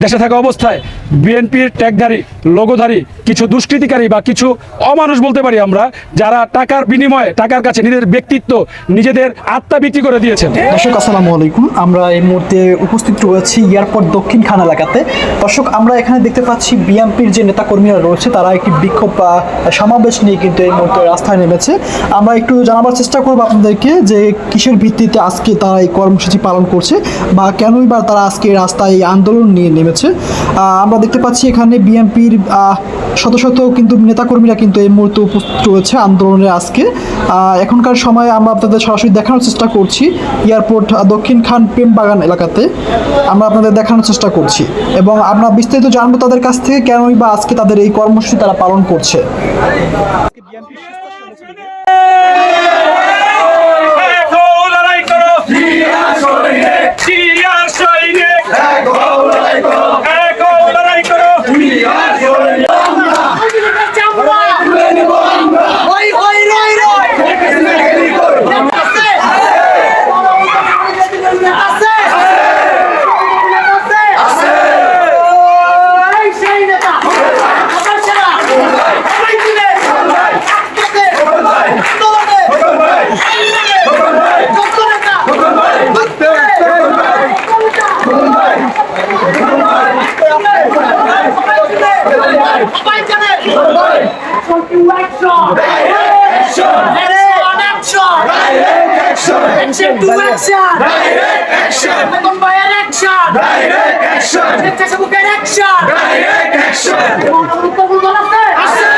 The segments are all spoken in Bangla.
দেশে থাকা অবস্থায় বিএনপির ট্যাগধারী লোগোধারী কিছু দুষ্কৃতিকারী বা কিছু অমানুষ বলতে পারি আমরা, যারা টাকার বিনিময়ে টাকার কাছে নিজেদের ব্যক্তিত্ব নিজেদের আত্মা বিক্রি করে দিয়েছেন। দর্শক আসসালামু আলাইকুম, আমরা এই মুহূর্তে উপস্থিত রয়েছি এয়ারপোর্ট দক্ষিণ খান এলাকাতে। দর্শক আমরা এখানে দেখতে পাচ্ছি বিএনপির যে নেতাকর্মীরা রয়েছে তারা একটি বিক্ষোভ সমাবেশ নিয়ে কিন্তু এই মুহূর্তে রাস্তায় নেমেছে। আমরা একটু জানাবার চেষ্টা করবো আপনাদেরকে যে কিসের ভিত্তিতে আজকে তারা এই কর্মসূচি পালন করছে বা কেনই বা তারা আজকে রাস্তায় এই আন্দোলন নিয়ে নেমেছে। আমরা দেখতে পাচ্ছি এখানে বিএনপির শত শত কিন্তু নেতাকর্মীরা কিন্তু এই মুহূর্তে উপস্থিত রয়েছে আন্দোলনে। আজকে এখনকার সময় আমরা আপনাদের সরাসরি দেখানোর চেষ্টা করছি এয়ারপোর্ট দক্ষিণ খান প্রেম বাগান এলাকাতে আমরা আপনাদের দেখানোর চেষ্টা করছি এবং আমরা বিস্তারিত জানবো তাদের কাছ থেকে কেনই বা আজকে তাদের এই কর্মসূচি তারা পালন করছে। Action to action! Direct action! Pagbayan action! Direct action! Nagsasabukan action! Direct action! Pagbayan action!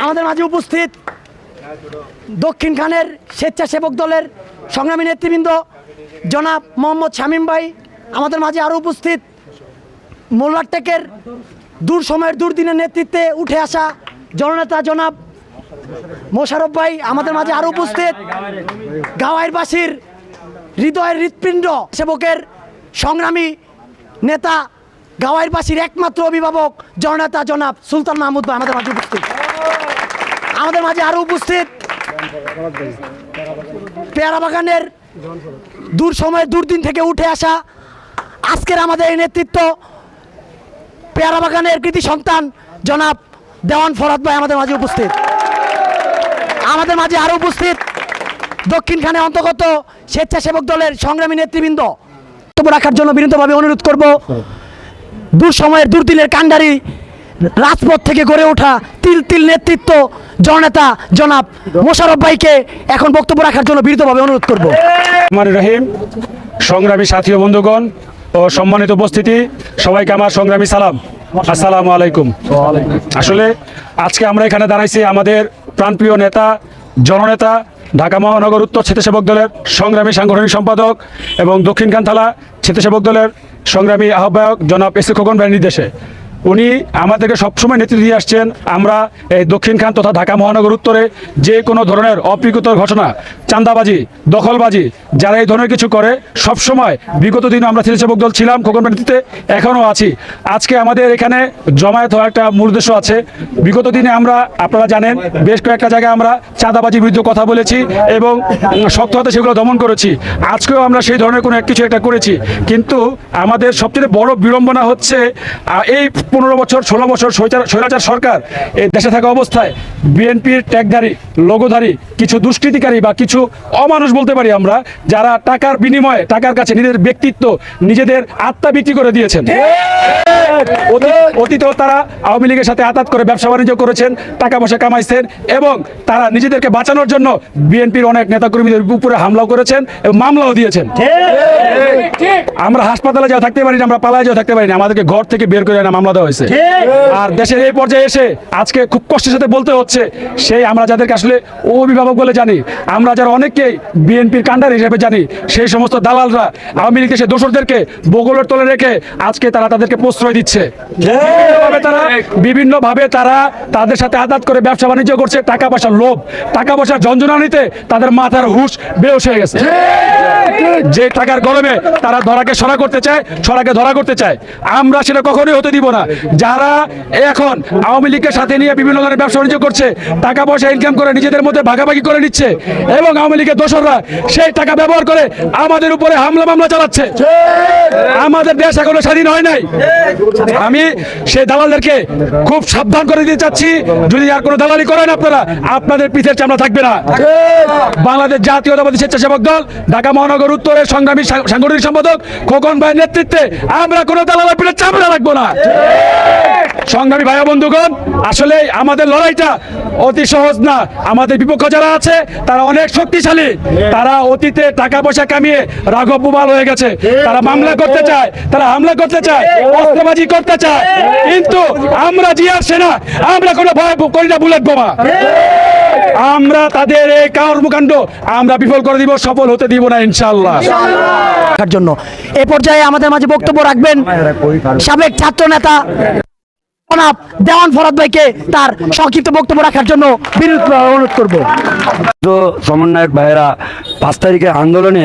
আমাদের মাঝে উপস্থিত দক্ষিণ খানের স্বেচ্ছাসেবক দলের সংগ্রামী নেতৃবৃন্দ জনাব মোহাম্মদ শামীম ভাই, আমাদের মাঝে আরও উপস্থিত মোল্লারটেকের দূর সময়ের দুর্দিনের নেতৃত্বে উঠে আসা জননেতা জনাব মোশারফ ভাই, আমাদের মাঝে আরও উপস্থিত গাওয়াইরবাসীর হৃদয়ের হৃৎপিণ্ড সেবকের সংগ্রামী নেতা গাওয়াইরবাসীর একমাত্র অভিভাবক জননেতা জনাব সুলতান মাহমুদ ভাই আমাদের মাঝে উপস্থিত। আমাদের মাঝে আরও উপস্থিত পেয়ারা বাগানের দূর সময়ের দুর্দিন থেকে উঠে আসা আজকের আমাদের এই নেতৃত্ব পেয়ারা বাগানের কৃতি সন্তান জনাব দেওয়ান ফরাদ ভাই আমাদের মাঝে উপস্থিত। আমাদের মাঝে আরও উপস্থিত দক্ষিণ খানে অন্তর্গত স্বেচ্ছাসেবক দলের সংগ্রামী নেতৃবৃন্দ বক্তব্য রাখার জন্য বিনীতভাবে অনুরোধ করব। দূর সময়ের দুর্দিনের কাণ্ডারি রাজপথ থেকে গড়ে ওঠা তিল তিল নেতৃত্ব জননেতা জনাব মোশারফ ভাইকে এখন বক্তব্য রাখার জন্য বিনীতভাবে অনুরোধ করব। রহমান রহিম, সংগ্রামী সাথী ও বন্ধুগণ ও সম্মানিত উপস্থিতি, সবাইকে আমার সংগ্রামী সালাম, আসসালামু আলাইকুম। আসলে আজকে আমরা এখানে দাঁড়াইছি আমাদের প্রাণপ্রিয় নেতা জননেতা ঢাকা মহানগর উত্তর স্বেচ্ছাসেবক দলের সংগ্রামী সাংগঠনিক সম্পাদক এবং দক্ষিণখান থানা স্বেচ্ছাসেবক দলের সংগ্রামী আহ্বায়ক জনাব এস খোকন ভাইয়ের নির্দেশে। উনি আমাদেরকে সবসময় নেতৃত্ব দিয়ে আসছেন। আমরা এই দক্ষিণখান তথা ঢাকা মহানগর উত্তরে যে কোনো ধরনের অপ্রীতিকর ঘটনা, চাঁদাবাজি, দখলবাজি, যারা এই ধরনের কিছু করে সবসময় বিগত দিনে আমরা স্বেচ্ছাসেবক দল ছিলাম, খোকন ভাইয়ের নেতৃত্বে এখনও আছি। আজকে আমাদের এখানে জমায়েত হওয়ার একটা মূল উদ্দেশ্য আছে। বিগত দিনে আমরা, আপনারা জানেন, বেশ কয়েকটা জায়গায় আমরা চাঁদাবাজির বিরুদ্ধে কথা বলেছি এবং শক্ত হাতে সেগুলো দমন করেছি। আজকেও আমরা সেই ধরনের কোনো কিছু একটা করেছি, কিন্তু আমাদের সবচেয়ে বড় বিড়ম্বনা হচ্ছে এই 15 বছর 16 বছর স্বৈরাচার সরকার এই দেশে থাকা অবস্থায় বিএনপির ট্যাগধারী লোগোধারী কিছু দুষ্কৃতিকারী বা কিছু অমানুষ বলতে পারি আমরা, যারা টাকার বিনিময়ে টাকার কাছে নিজেদের ব্যক্তিত্ব নিজেদের আত্মা বিক্রি করে দিয়েছেন। অতীতেও তারা আওয়ামী লীগের সাথে আতাত করে ব্যবসা বাণিজ্য করেছেন, টাকা পয়সা কামাইছেন এবং তারা নিজেদেরকে বাঁচানোর জন্য বিএনপির অনেক নেতাকর্মীদের উপরে হামলাও করেছেন এবং মামলাও দিয়েছেন। আমরা হাসপাতালে যাও থাকতে পারি না, আমরা পালায় যাও থাকতে পারি না, আমাদেরকে ঘর থেকে বের করে না মামলা দেওয়া হয়েছে। আর দেশের এই পর্যায়ে এসে আজকে খুব কষ্টের সাথে বলতে হচ্ছে, সেই আমরা যাদেরকে আসলে অভিভাবক বলে জানি, আমরা যারা অনেককেই বিএনপির কাণ্ডার হিসেবে জানি, সেই সমস্ত দালালরা আওয়ামী লীগের সেই দোসরদেরকে বগলের তলে রেখে আজকে তারা তাদেরকে প্রশ্রয় দিচ্ছে। বিভিন্নভাবে তারা তাদের সাথে আঘাত করে ব্যবসা বাণিজ্য করছে, টাকা পয়সার লোভ, টাকা পয়সার ঝঞ্ঝনানিতে তাদের মাথার হুঁশ বেউস হয়ে গেছে। যে টাকার গরমে তারা ধরাকে সরা করতে চায়, সরাকে ধরা করতে চায়, আমরা সেটা কখনোই হতে দিব না। যারা এখন আওয়ামী লীগের সাথে নিয়ে বিভিন্ন ধরনের ব্যবসা বাণিজ্য করছে, টাকা পয়সা ইনকাম করে নিজেদের মধ্যে ভাগাভাগি করে নিচ্ছে এবং আওয়ামী লীগের দোসররা সেই টাকা ব্যবহার করে আমাদের উপরে হামলা মামলা চালাচ্ছে। আমাদের দেশ এখনো স্বাধীন হয় নাই। আমি সেই দালালদেরকে খুব সাবধান করে দিতে চাচ্ছি, যদি আর কোনো দালালি করেন আপনারা, আপনাদের পিঠের চামড়া থাকবে না। বাংলাদেশ জাতীয়তাবাদী স্বেচ্ছাসেবক দল ঢাকা মহানগর উত্তরের সংগ্রামী সাংগঠনিক সম্পাদক খোকন ভাইয়ের নেতৃত্বে আমরা কোনো দালালের পিঠের চামড়া রাখবো না। সংগ্রামী ভাই বন্ধুগণ, আসলে আমাদের লড়াইটা অতি সহজ না। আমাদের বিপক্ষ যারা আছে তারা অনেক শক্তিশালী, তারা অতীতে টাকা পয়সা কামিয়ে রাঘব বোমাল হয়ে গেছে, তারা মামলা করতে চায়, তারা হামলা করতে চায়, অস্ত্রবাজি করতে চায়, কিন্তু আমরা জিয়ার সেনা, আমরা কোনো ভয় করি না বুলেট বোমা। আমরা তাদের এই কর্মকাণ্ড আমরা বিফল করে দিব, সফল হতে দিব না ইনশাআল্লাহ। রাখার জন্য এই পর্যায়ে আমাদের মাঝে বক্তব্য রাখবেন সাবেক ছাত্র নেতা জনাব দেওয়ান ফরহাদ ভাইকে তার সংক্ষিপ্ত বক্তব্য রাখার জন্য বিনীত অনুরোধ করব। তো সমন্বয়ক ভাইয়েরা 5 তারিখের আন্দোলনে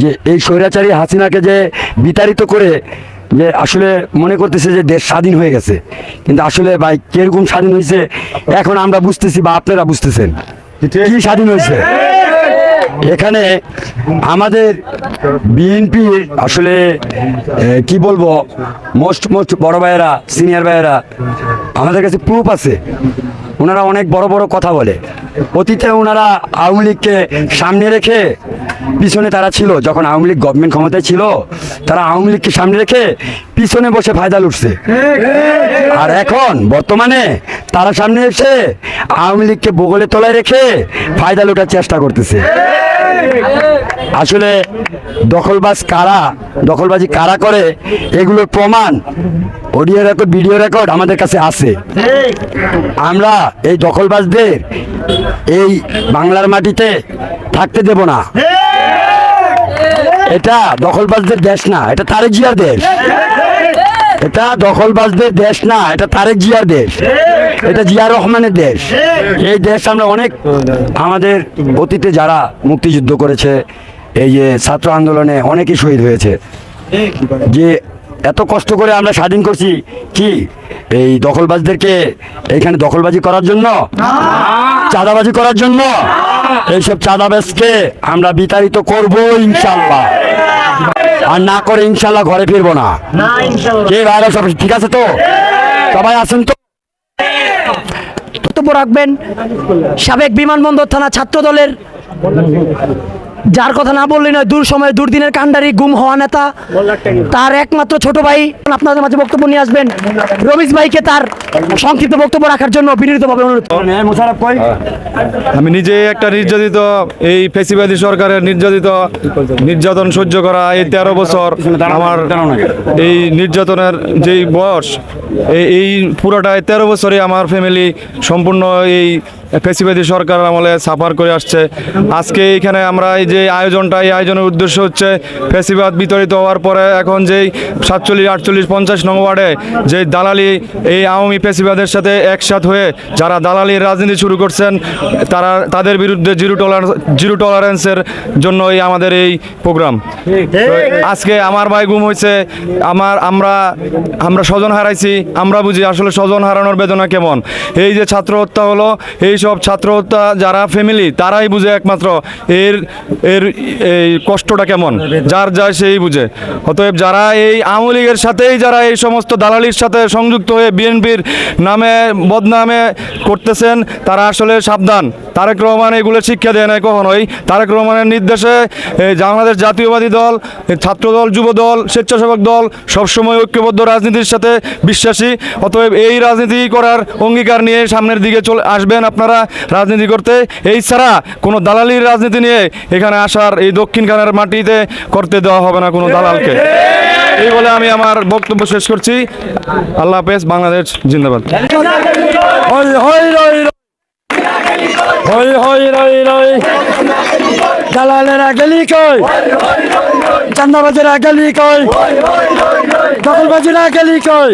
যে এই স্বৈরাচারী হাসিনাকে যে বিতাড়িত করে যে আসলে মনে করতেছে যে দেশ স্বাধীন হয়ে গেছে, কিন্তু আসলে ভাই কিরকম স্বাধীন হয়েছে এখন আমরা বুঝতেছি বা আপনারা বুঝতেছেন কি স্বাধীন হয়েছে। এখানে আমাদের বিএনপি আসলে কি বলবো, মোস্ট বড় ভাইয়েরা, সিনিয়র ভাইয়েরা, আমাদের কাছে প্রুফ আছে। ওনারা অনেক বড় বড় কথা বলে। অতীতে ওনারা আওয়ামী লীগকে সামনে রেখে পিছনে তারা ছিল, যখন আওয়ামী লীগ গভর্নমেন্ট ক্ষমতায় ছিল তারা আওয়ামী লীগকে সামনে রেখে পিছনে বসে ফায়দা লুটছে। আর এখন বর্তমানে তারা সামনে এসে আওয়ামী লীগকে বগলে তলায় রেখে ফায়দা লুটার চেষ্টা করতেছে। আসলে দখলবাজি কারা করে এগুলোর প্রমাণ অডিও রেকর্ড, ভিডিও রেকর্ড আমাদের কাছে আছে। আমরা এই দখলবাজদের এই বাংলার মাটিতে থাকতে দেব না। এটা দখলবাজদের দেশ না, এটা তারেক জিয়ার দেশ। এটা দখলবাজদের দেশ না, এটা তারেক জিয়ার দেশ, এটা জিয়ার রহমানের দেশ। এই দেশ আমরা অনেক, আমাদের অতীতে যারা মুক্তিযুদ্ধ করেছে, এই যে ছাত্র আন্দোলনে অনেকেই শহীদ হয়েছে, যে এত কষ্ট করে আমরা স্বাধীন করছি কি এই দখলবাজদেরকে এইখানে দখলবাজি করার জন্য, চাঁদাবাজি করার জন্য? এইসব চাঁদাবাজকে আমরা বিতাড়িত করব ইনশাল্লাহ, আর না করে ইনশাল্লাহ ঘরে ফিরবো না। কে ভাইরা সব ঠিক আছে তো? সবাই আছেন তো? বক্তব্য রাখবেন সাবেক বিমানবন্দর থানা ছাত্র দলের, যার কথা না বললেই নয়, দূর সময় দুর্দিনের কাণ্ডারি, গুম হওয়া নেতা, তার একমাত্র ছোট ভাই আপনাদের মাঝে বক্তব্য নিয়ে আসবেন রবিজ ভাইকে তার সংক্ষিপ্ত বক্তব্য রাখার জন্য বিনীতভাবে অনুরোধ। আমি নিজে একটা নির্যাতিত, এই ফেসিবাদী সরকারের নির্যাতন সহ্য করা এই 13 বছর আমার এই নির্যাতনের যেই বয়স, এই পুরোটাই 13 বছরে আমার ফ্যামিলি সম্পূর্ণ এই ফেসিবাদী সরকার আমলে সাফার করে আসছে। আজকে এইখানে আমরা এই যে আয়োজনটা, এই আয়োজনের উদ্দেশ্য হচ্ছে ফেসিবাদ বিতরিত হওয়ার পরে এখন যেই 47, 48, 50 নং ওয়ার্ডে যে দালালি, এই আওয়ামী ফেসিবাদের সাথে একসাথ হয়ে যারা দালালির রাজনীতি শুরু করছেন, তাদের বিরুদ্ধে জিরো টলারেন্সের জন্য এই আমাদের এই প্রোগ্রাম। আজকে আমার ভাই গুম হয়েছে, আমরা স্বজন হারাইছি, আমরা বুঝি আসলে স্বজন হারানোর বেদনা কেমন। এই যে ছাত্র হত্যা হলো, এই সব ছাত্র যারা ফ্যামিলি তারাই বুঝে একমাত্র এর এর এই কষ্টটা কেমন, যার যায় সেই বুঝে। অতএব যারা এই আওয়ামী লীগের সাথেই যারা এই সমস্ত দালালির সাথে সংযুক্ত হয়ে বিএনপির নামে বদনামে করতেছেন তারা আসলে সাবধান। তারেক রহমান এগুলো শিক্ষা দেয় না কখনোই। তারেক রহমানের নির্দেশে বাংলাদেশ জাতীয়বাদী দল, ছাত্র দল, যুব দল, স্বেচ্ছাসেবক দল সবসময় ঐক্যবদ্ধ রাজনীতির সাথে বিশ্বাসী। অতএব এই রাজনীতি করার অঙ্গীকার নিয়ে সামনের দিকে চলে আসবেন আপনারা রাজনীতি করতে। এই ছাড়া কোনো দালালির রাজনীতি নিয়ে এখানে আসার এই দক্ষিণ খানের মাটিতে করতে দেওয়া হবে না কোনো দালালকে। এই বলে আমি আমার বক্তব্য শেষ করছি। আল্লাহ হাফেজ। বাংলাদেশ জিন্দাবাদ। হই হই রই হই হই রই রই দালালেরা গেলি কই, চান্দাবাজেরা গেলি কই, দখলবাজেরা গেলি কই,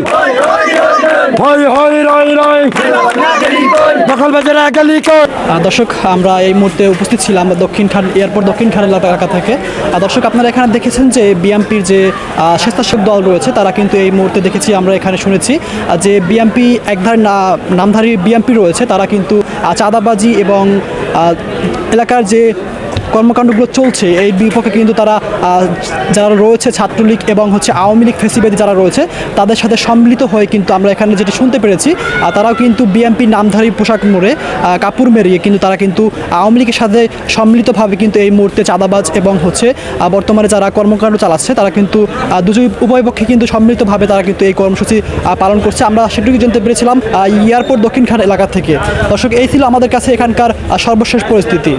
হই হই রই রই দখলবাজেরা গেলি কই। দর্শক আমরা এই মুহূর্তে উপস্থিত ছিলাম দক্ষিণ খান এয়ারপোর্ট দক্ষিণ খান এলাকা থেকে। দর্শক আপনারা এখানে দেখেছেন যে বিএমপির যে স্বেচ্ছাসেবক দল রয়েছে তারা কিন্তু এই মুহূর্তে দেখেছি আমরা এখানে শুনেছি যে বিএমপি একধার নামধারী বিএমপি রয়েছে তারা কিন্তু চাঁদাবাজি এবং এলাকার যে কর্মকাণ্ডগুলো চলছে এই বিপক্ষে কিন্তু তারা যারা রয়েছে ছাত্রলীগ এবং আওয়ামী লীগ ফেসিবাদী যারা রয়েছে তাদের সাথে সম্মিলিত হয়ে কিন্তু আমরা এখানে যেটি শুনতে পেরেছি তারাও কিন্তু বিএমপি নামধারী পোশাক পরে কাপড় মেরিয়ে কিন্তু তারা কিন্তু আওয়ামী লীগের সাথে সম্মিলিতভাবে কিন্তু এই মুহূর্তে চাঁদাবাজ এবং বর্তমানে যারা কর্মকাণ্ড চালাচ্ছে তারা কিন্তু উভয় পক্ষে কিন্তু সম্মিলিতভাবে তারা কিন্তু এই কর্মসূচি পালন করছে। আমরা সেটুকু জানতে পেরেছিলাম এয়ারপোর্ট দক্ষিণ খান এলাকা থেকে। দর্শক এই ছিল আমাদের কাছে এখানকার সর্বশেষ পরিস্থিতি।